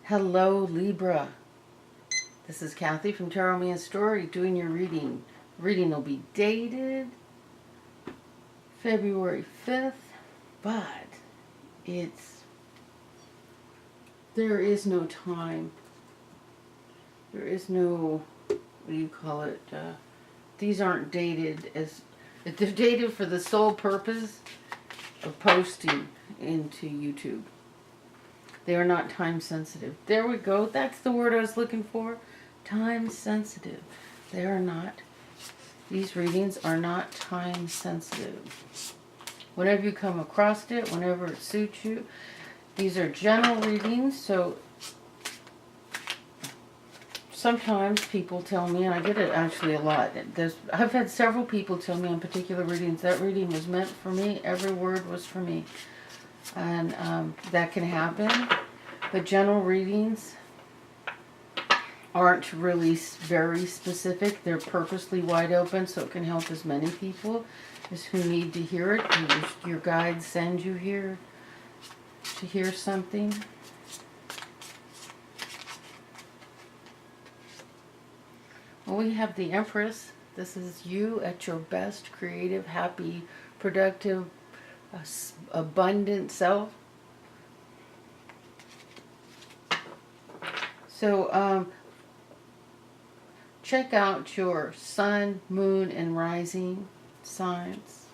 Hello, Libra. This is Kathy from Tarot Me a Story doing your reading. Reading will be dated February 5th, but there is no time. There is no, what do you call it? These aren't dated as, they're dated for the sole purpose of posting into YouTube. They are not time sensitive. There we go. That's the word I was looking for. Time sensitive. They are not. These readings are not time sensitive. Whenever you come across it, whenever it suits you. These are general readings, so sometimes people tell me, and I get it actually a lot. I've had several people tell me on particular readings, that reading was meant for me. Every word was for me. And that can happen. But general readings aren't really very specific. They're purposely wide open so it can help as many people as who need to hear it. Your guides send you here to hear something. Well, we have the Empress. This is you at your best, creative, happy, productive, abundant self. So check out your sun, moon, and rising signs.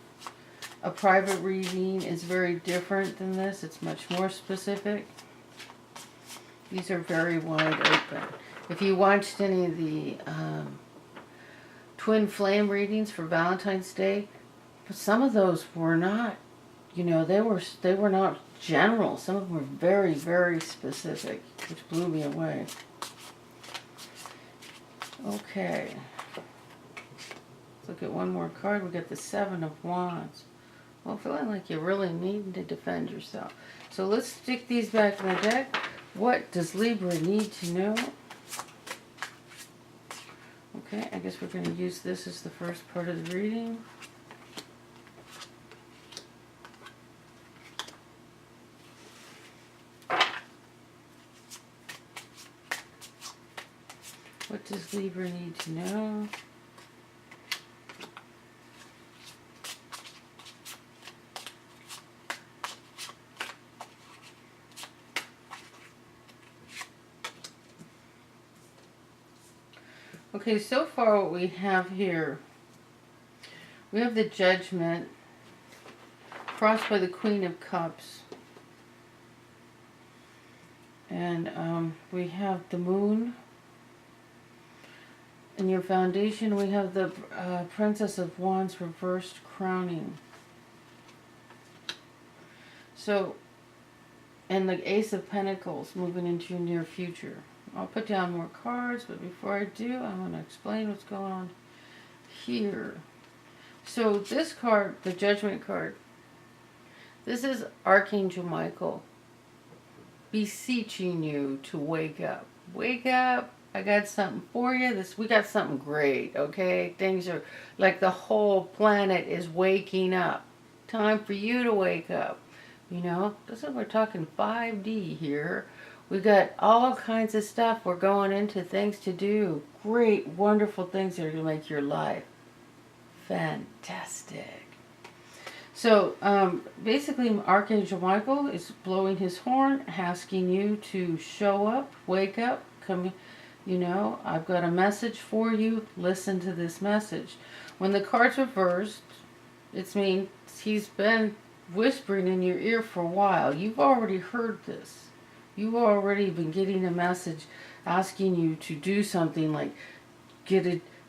A private reading is very different than this. It's much more specific. These are very wide open. If you watched any of the twin flame readings for Valentine's Day, some of those were not, they were not general. Some of them were very, very specific, which blew me away. Okay. Let's look at one more card. We got the Seven of Wands. Well, feeling like you really need to defend yourself. So let's stick these back in the deck. What does Libra need to know? Okay, I guess we're going to use this as the first part of the reading. What does Libra need to know? Okay, so far what we have here, we have the Judgment crossed by the Queen of Cups. And we have the Moon. In your foundation, we have the Princess of Wands reversed crowning. So, and the Ace of Pentacles moving into your near future. I'll put down more cards, but before I do, I'm going to explain what's going on here. So this card, the Judgment card, this is Archangel Michael beseeching you to wake up. Wake up. I got something for you. We got something great, okay? Things are like the whole planet is waking up. Time for you to wake up. We're talking 5D here. We got all kinds of stuff. We're going into things to do. Great, wonderful things that are going to make your life fantastic. So, basically, Archangel Michael is blowing his horn, asking you to show up, wake up, come. I've got a message for you. Listen to this message. When the card's reversed, it means he's been whispering in your ear for a while. You've already heard this. You've already been getting a message asking you to do something like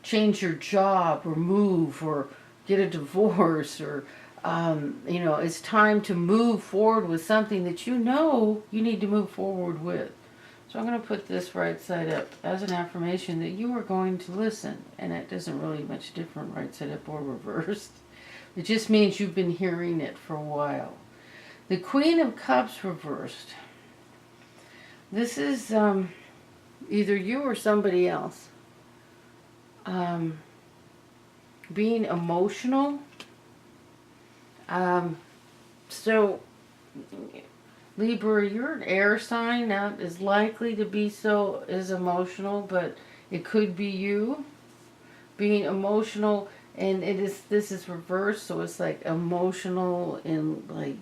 change your job or move or get a divorce or, it's time to move forward with something that you need to move forward with. So I'm going to put this right side up as an affirmation that you are going to listen. And it doesn't really much different right side up or reversed. It just means you've been hearing it for a while. The Queen of Cups reversed. This is either you or somebody else being emotional. So Libra, you're an air sign, not as likely to be so as emotional, but it could be you being emotional, and this is reversed, so it's like emotional in like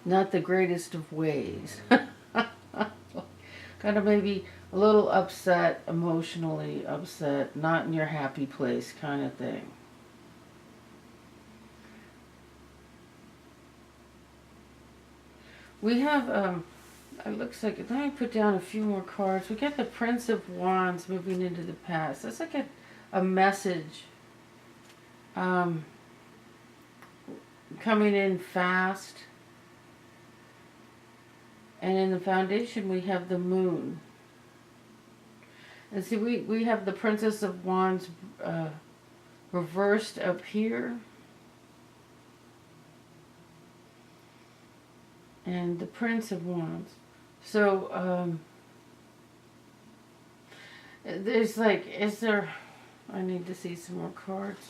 not the greatest of ways. Kind of maybe a little upset, emotionally upset, not in your happy place kind of thing. We have, it looks like, let me put down a few more cards. We got the Prince of Wands moving into the past. That's like a message coming in fast. And in the foundation we have the Moon. And see, we have the Princess of Wands reversed up here. And the Prince of Wands. So, there's like, is there, I need to see some more cards.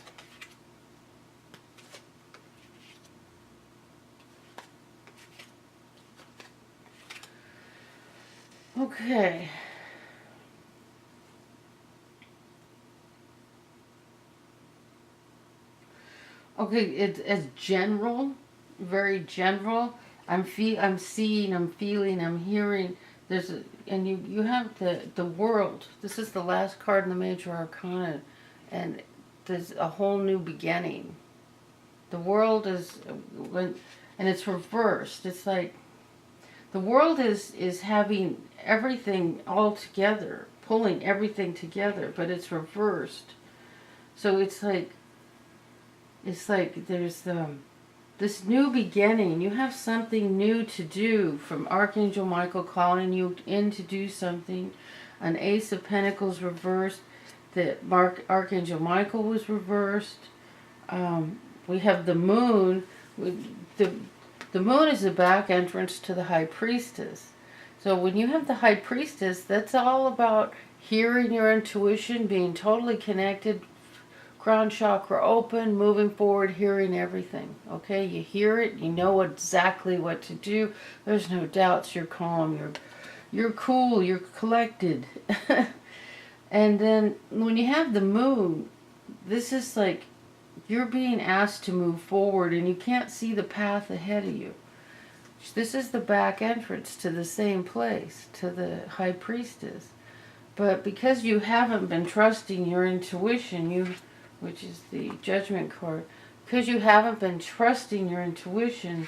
Okay. Okay, it's general, very general. I'm seeing, I'm feeling, I'm hearing. And you have the World. This is the last card in the Major Arcana, and there's a whole new beginning. The World is and it's reversed. It's like the World is having everything all together, pulling everything together, but it's reversed. So it's like there's this new beginning. You have something new to do, from Archangel Michael calling you in to do something. An Ace of Pentacles reversed. Archangel Michael was reversed. We have the Moon. The Moon is the back entrance to the High Priestess. So when you have the High Priestess, that's all about hearing your intuition, being totally connected, crown chakra open, moving forward, hearing everything. Okay, you hear it, you know exactly what to do. There's no doubts. You're calm. You're cool. You're collected. And then when you have the Moon, this is like you're being asked to move forward, and you can't see the path ahead of you. This is the back entrance to the same place, to the High Priestess. But because you haven't been trusting your intuition, which is the Judgment card, because you haven't been trusting your intuition,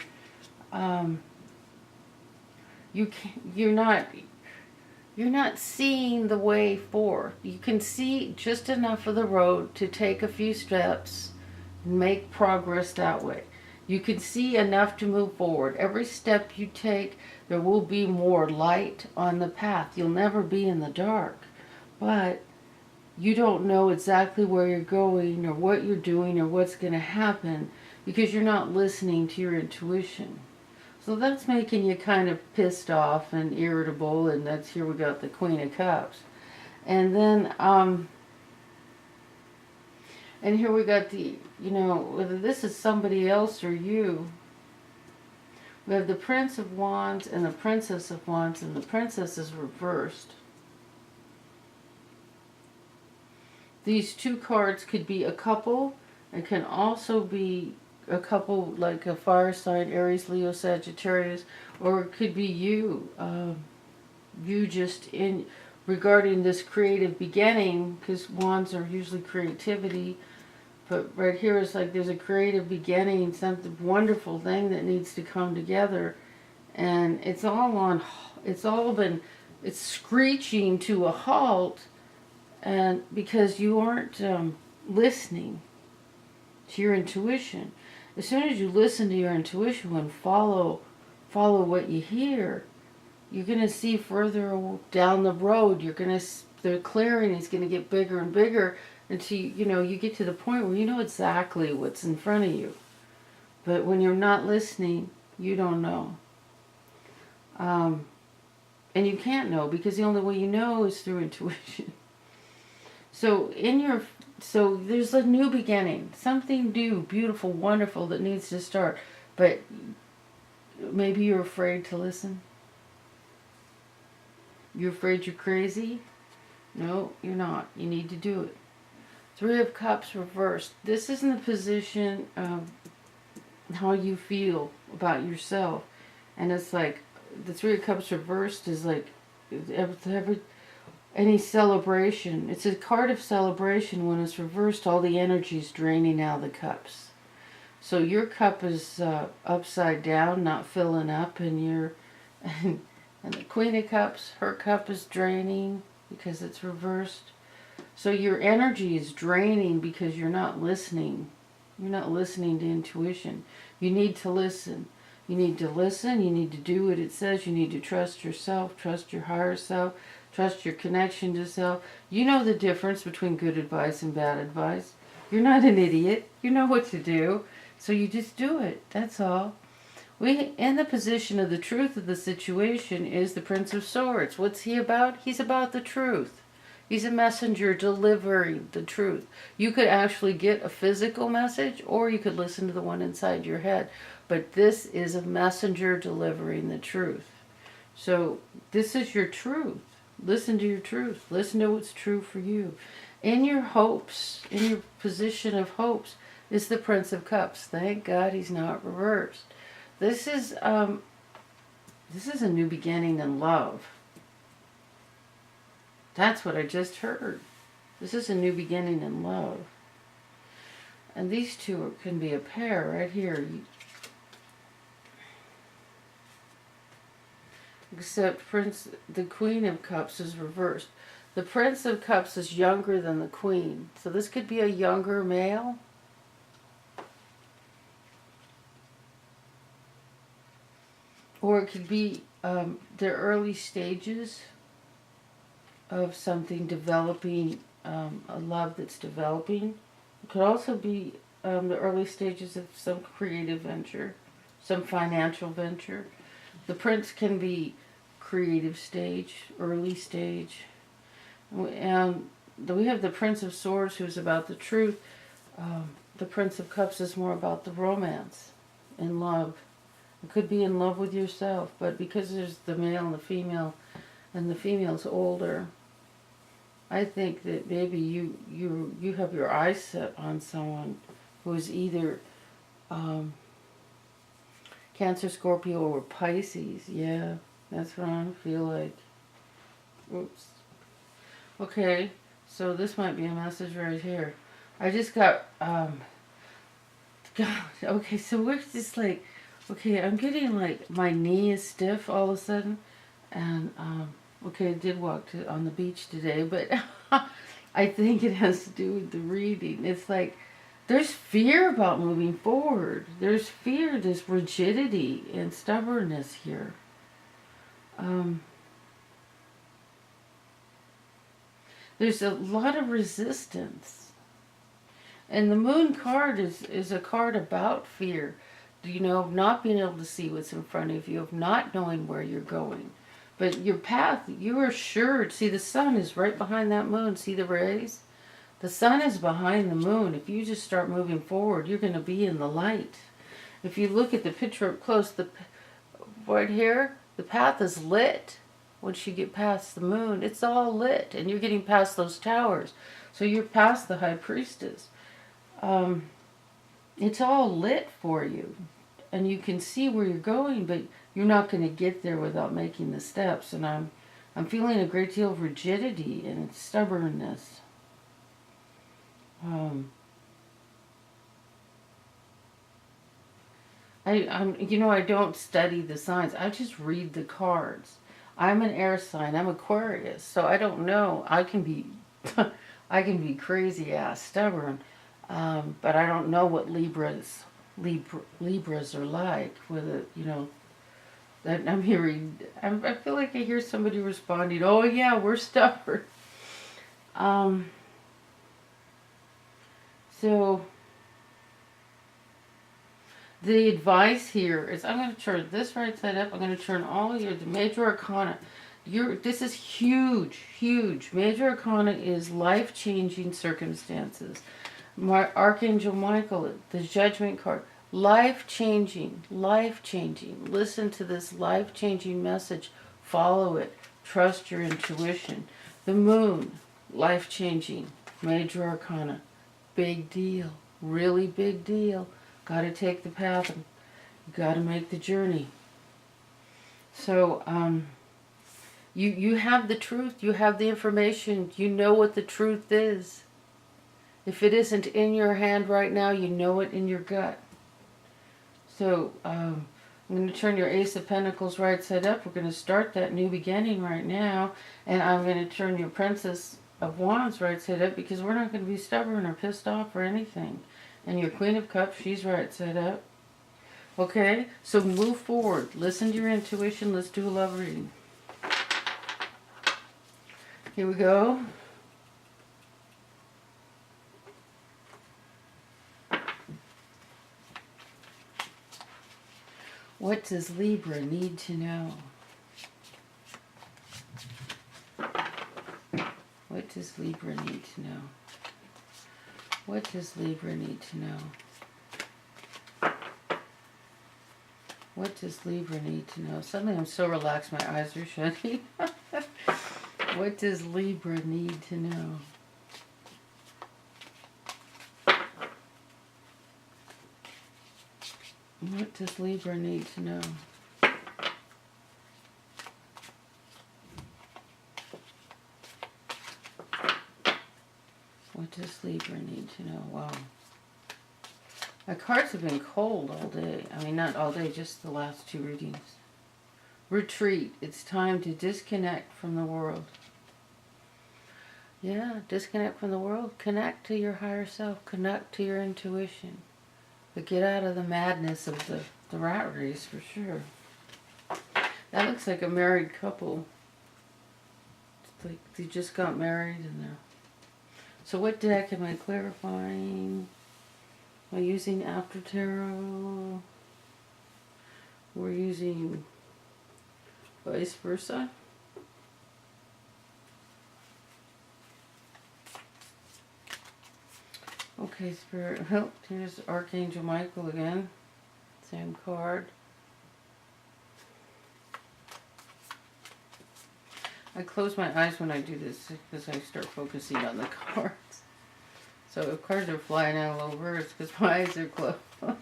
you're not seeing the way forward. You can see just enough of the road to take a few steps and make progress that way. You can see enough to move forward. Every step you take, there will be more light on the path. You'll never be in the dark, but you don't know exactly where you're going or what you're doing or what's going to happen because you're not listening to your intuition. So that's making you kind of pissed off and irritable, and that's, here we got the Queen of Cups. And then, and here we got the, whether this is somebody else or you, we have the Prince of Wands and the Princess of Wands, and the Princess is reversed. These two cards could be a couple. It can also be a couple like a fire sign, Aries, Leo, Sagittarius, or it could be you. You just in regarding this creative beginning, because wands are usually creativity. But right here is like there's a creative beginning, something wonderful thing that needs to come together. And it's screeching to a halt. And because you aren't listening to your intuition. As soon as you listen to your intuition and follow what you hear, you're going to see further down the road. The clearing is going to get bigger and bigger until you get to the point where you know exactly what's in front of you. But when you're not listening, you don't know. And you can't know because the only way you know is through intuition. So there's a new beginning, something new, beautiful, wonderful that needs to start. But Maybe you're afraid to listen. You're afraid you're crazy. No, you're not. You need to do it. Three of Cups reversed. This is in the position of how you feel about yourself. And it's like, the Three of Cups reversed is like any celebration. It's a card of celebration. When it's reversed, all the energy is draining out of the cups. So your cup is upside down, not filling up, and you're... And the Queen of Cups, her cup is draining because it's reversed. So your energy is draining because you're not listening. You're not listening to intuition. You need to listen. You need to listen. You need to do what it says. You need to trust yourself, trust your higher self, trust your connection to self. You know the difference between good advice and bad advice. You're not an idiot. You know what to do. So you just do it. That's all. We, in the position of the truth of the situation, is the Prince of Swords. What's he about? He's about the truth. He's a messenger delivering the truth. You could actually get a physical message, or you could listen to the one inside your head. But this is a messenger delivering the truth. So this is your truth. Listen to your truth. Listen to what's true for you. In your hopes, in your position of hopes, is the Prince of Cups. Thank God he's not reversed. This is a new beginning in love. That's what I just heard. This is a new beginning in love. And these two can be a pair right here. Except the Queen of Cups is reversed. The Prince of Cups is younger than the Queen. So this could be a younger male. Or it could be the early stages of something developing, a love that's developing. It could also be the early stages of some creative venture, some financial venture. The Prince can be creative stage, early stage. And we have the Prince of Swords, who's about the truth. The Prince of Cups is more about the romance and love. It could be in love with yourself, but because there's the male and the female's older, I think that maybe you have your eyes set on someone who is either Cancer, Scorpio, or Pisces. Yeah, that's what I feel like. Oops. Okay, so this might be a message right here. I just got, God, okay, so we're just like, okay, I'm getting like, my knee is stiff all of a sudden, and, okay, I did walk on the beach today, but I think it has to do with the reading. It's like, there's fear about moving forward. There's fear, this rigidity and stubbornness here. There's a lot of resistance. And the Moon card is a card about fear. You know, of not being able to see what's in front of you, of not knowing where you're going. But your path, you are assured. See, the sun is right behind that moon. See the rays? The sun is behind the moon. If you just start moving forward, you're going to be in the light. If you look at the picture up close, right here, the path is lit. Once you get past the moon, it's all lit. And you're getting past those towers. So you're past the High Priestess. It's all lit for you. And you can see where you're going, but you're not going to get there without making the steps. And I'm feeling a great deal of rigidity and stubbornness. I don't study the signs. I just read the cards. I'm an air sign. I'm Aquarius, so I don't know. I can be, I can be crazy ass stubborn, but I don't know what Libras are like. Whether that I'm hearing. I feel like I hear somebody responding. Oh yeah, we're stubborn. So the advice here is, I'm going to turn this right side up. I'm going to turn all of the major arcana. This is huge, huge. Major arcana is life-changing circumstances. Archangel Michael, the Judgment card. Life-changing, life-changing. Listen to this life-changing message. Follow it. Trust your intuition. The moon, life-changing. Major arcana. Big deal. Really big deal. Got to take the path. And got to make the journey. So, you have the truth. You have the information. You know what the truth is. If it isn't in your hand right now, you know it in your gut. So, I'm going to turn your Ace of Pentacles right side up. We're going to start that new beginning right now. And I'm going to turn your Princess of Wands right side up because we're not going to be stubborn or pissed off or anything. And your Queen of Cups, she's right side up. Okay? So move forward. Listen to your intuition. Let's do a love reading. Here we go. What does Libra need to know? What does Libra need to know? What does Libra need to know? What does Libra need to know? Suddenly I'm so relaxed my eyes are shutting. What does Libra need to know? What does Libra need to know? What does Libra need to know? Wow. My cards have been cold all day. I mean, not all day, just the last two readings. Retreat. It's time to disconnect from the world. Yeah, disconnect from the world. Connect to your higher self. Connect to your intuition. But get out of the madness of the rat race for sure. That looks like a married couple. It's like they just got married and they're... So what deck am I clarifying? Am I using After Tarot? We're using vice versa. Okay, Spirit. Oh, here's Archangel Michael again. Same card. I close my eyes when I do this because I start focusing on the cards. So if cards are flying all over, it's because my eyes are closed. Okay,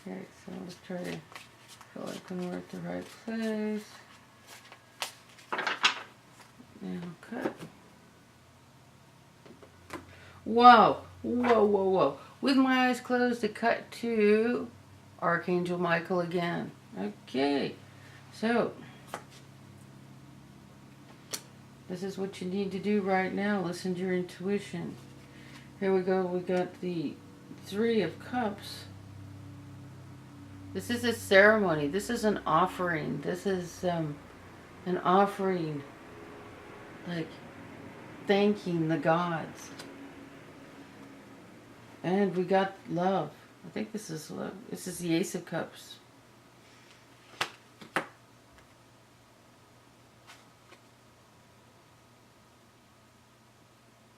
so let's try to feel like we're at the right place. And I'll cut. Whoa, whoa, whoa, whoa. With my eyes closed, to cut to Archangel Michael again. Okay, so this is what you need to do right now. Listen to your intuition. Here we go. We got the Three of Cups. This is a ceremony. This is an offering. This is an offering, like thanking the gods. And we got love. I think this is love. This is the Ace of Cups.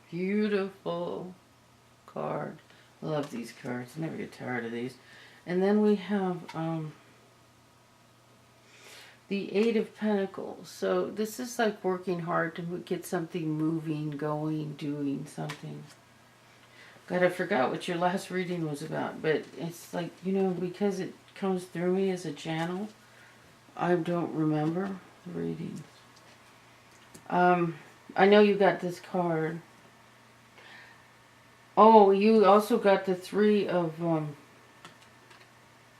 Beautiful card. I love these cards. I never get tired of these. And then we have the Eight of Pentacles. So this is like working hard to get something moving, going, doing something. God, I forgot what your last reading was about, but it's like, you know, because it comes through me as a channel, I don't remember the readings. I know you got this card. Oh, you also got the Three of,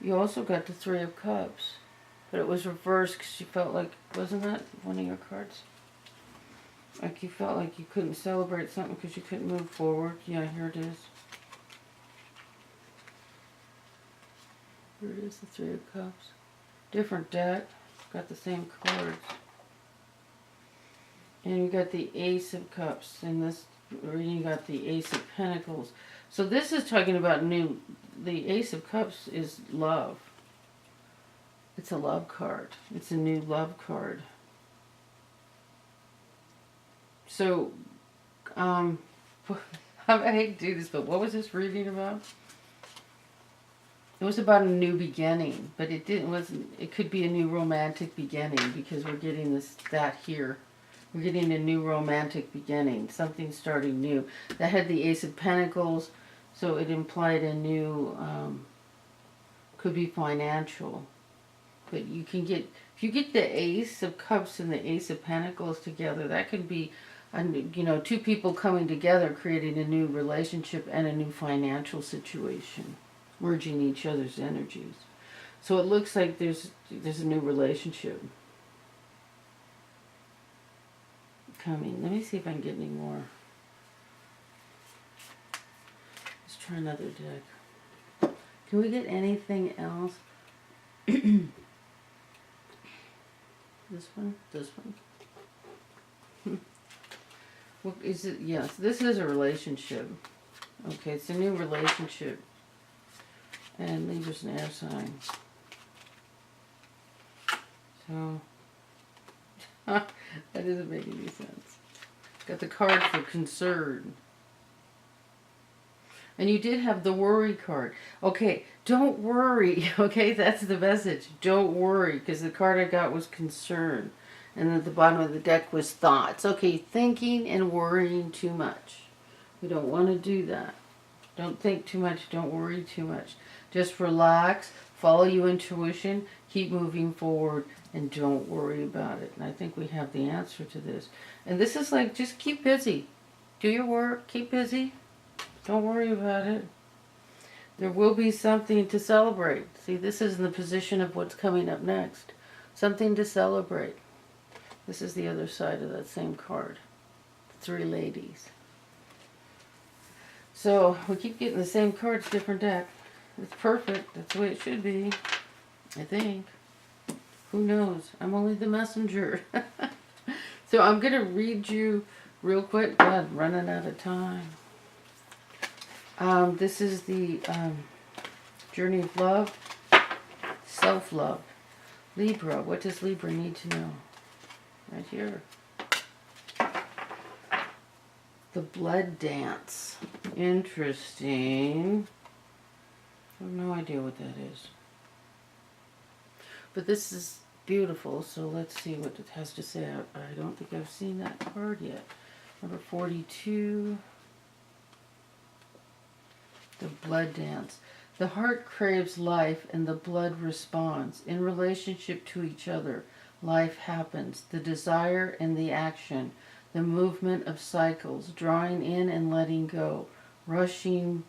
you also got the Three of Cups, but it was reversed because you felt like, wasn't that one of your cards? Like you felt like you couldn't celebrate something because you couldn't move forward. Yeah, here it is. Here it is, the Three of Cups. Different deck. Got the same cards. And you got the Ace of Cups. In this reading, you got the Ace of Pentacles. So this is talking about new... The Ace of Cups is love. It's a love card. It's a new love card. So, I hate to do this, but what was this reading about? It was about a new beginning, but it didn't. Wasn't. It could be a new romantic beginning because we're getting that here. We're getting a new romantic beginning, something starting new. That had the Ace of Pentacles, so it implied a new. Could be financial, but you can get if you get the Ace of Cups and the Ace of Pentacles together. That could be, two people coming together, creating a new relationship and a new financial situation, merging each other's energies. So it looks like there's a new relationship coming. Let me see if I can get any more. Let's try another deck. Can we get anything else? This one? This one? What is it? Yes, this is a relationship. Okay, it's a new relationship. And Libra's an air sign. So, that doesn't make any sense. Got the card for concern. And you did have the worry card. Okay, don't worry. Okay, that's the message. Don't worry, because the card I got was concern. And at the bottom of the deck was thoughts. Okay, thinking and worrying too much. We don't want to do that. Don't think too much. Don't worry too much. Just relax, follow your intuition, keep moving forward, and don't worry about it. And I think we have the answer to this. And this is like, just keep busy. Do your work, keep busy. Don't worry about it. There will be something to celebrate. See, this is in the position of what's coming up next. Something to celebrate. This is the other side of that same card. 3 ladies. So, we keep getting the same cards, different deck. It's perfect. That's the way it should be. I think. Who knows? I'm only the messenger. So, I'm going to read you real quick. God, running out of time. This is the Journey of Love, Self-Love. Libra, what does Libra need to know? Right here. The Blood Dance. Interesting. I have no idea what that is. But this is beautiful, so let's see what it has to say. I don't think I've seen that card yet. Number 42. The Blood Dance. The heart craves life and the blood responds. In relationship to each other, life happens. The desire and the action. The movement of cycles. Drawing in and letting go. Rushing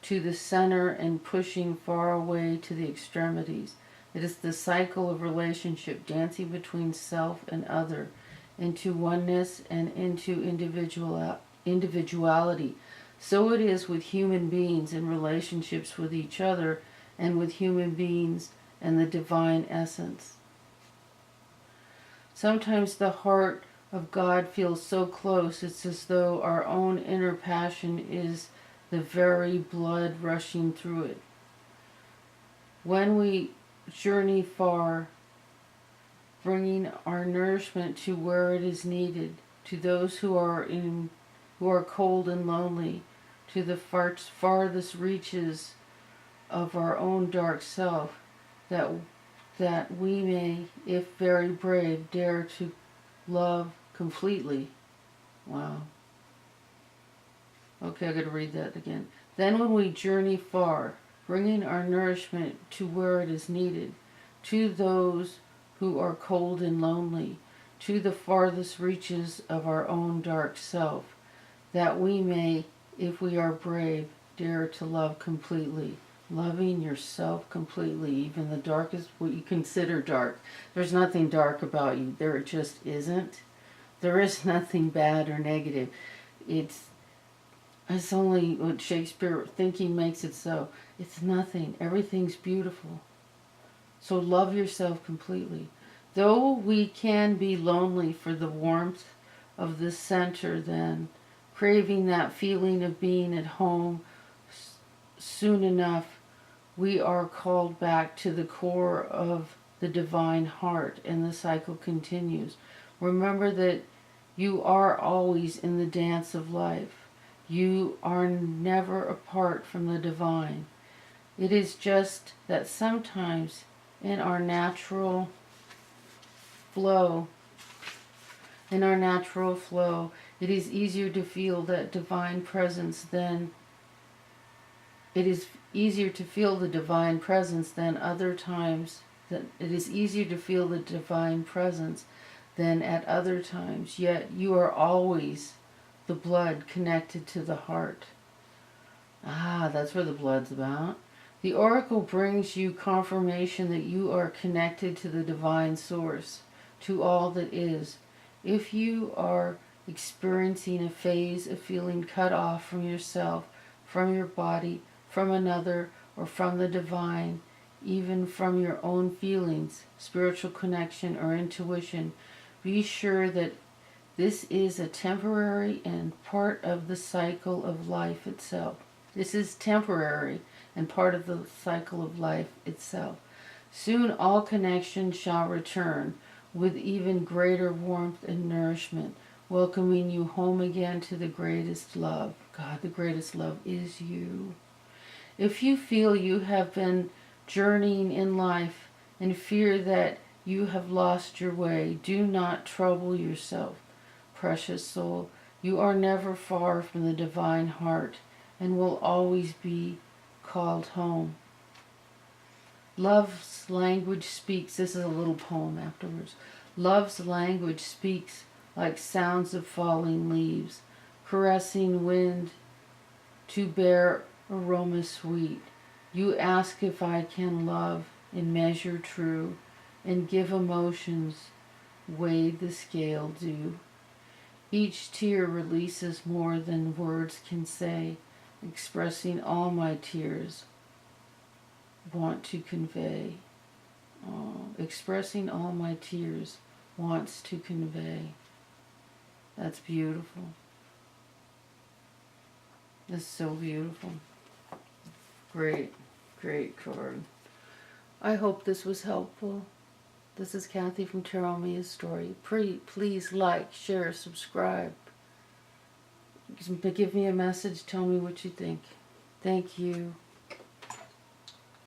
to the center and pushing far away to the extremities. It is the cycle of relationship, dancing between self and other, into oneness and into individuality. So it is with human beings in relationships with each other and with human beings and the divine essence. Sometimes the heart of God feels so close, it's as though our own inner passion is the very blood rushing through it. When we journey far, bringing our nourishment to where it is needed, to those who are cold and lonely, to the farthest reaches of our own dark self, that we may, if very brave, dare to love completely. Wow. Okay, I got to read that again. Then when we journey far, bringing our nourishment to where it is needed, to those who are cold and lonely, to the farthest reaches of our own dark self, that we may, if we are brave, dare to love completely. Loving yourself completely, even the darkest, what you consider dark. There's nothing dark about you. There just isn't. There is nothing bad or negative. It's only what Shakespeare thinking makes it so. It's nothing. Everything's beautiful. So love yourself completely. Though we can be lonely for the warmth of the center, then, craving that feeling of being at home, soon enough we are called back to the core of the divine heart, and the cycle continues. Remember that you are always in the dance of life. You are never apart from the divine. It is just that sometimes in our natural flow, it is easier to feel that divine presence than it is easier to feel the divine presence than other times. That it is easier to feel the divine presence than at other times. Yet you are always the blood connected to the heart. Ah, that's what the blood's about. The oracle brings you confirmation that you are connected to the divine source, to all that is. If you are experiencing a phase of feeling cut off from yourself, from your body, from another, or from the divine, even from your own feelings, spiritual connection, or intuition, be sure that this is a temporary and part of the cycle of life itself. This is temporary and part of the cycle of life itself. Soon all connections shall return with even greater warmth and nourishment, welcoming you home again to the greatest love. God, the greatest love is you. If you feel you have been journeying in life and fear that you have lost your way, do not trouble yourself, precious soul. You are never far from the divine heart and will always be called home. Love's language speaks. This is a little poem afterwards. Love's language speaks like sounds of falling leaves, caressing wind to bear aroma sweet. You ask if I can love in measure true, and give emotions weigh the scale due. Each tear releases more than words can say, expressing all my tears want to convey. Oh, expressing all my tears wants to convey. That's beautiful. That's so beautiful. Great, great card. I hope this was helpful. This is Kathy from Tarot Mia's Story. Please like, share, subscribe. Give me a message. Tell me what you think. Thank you.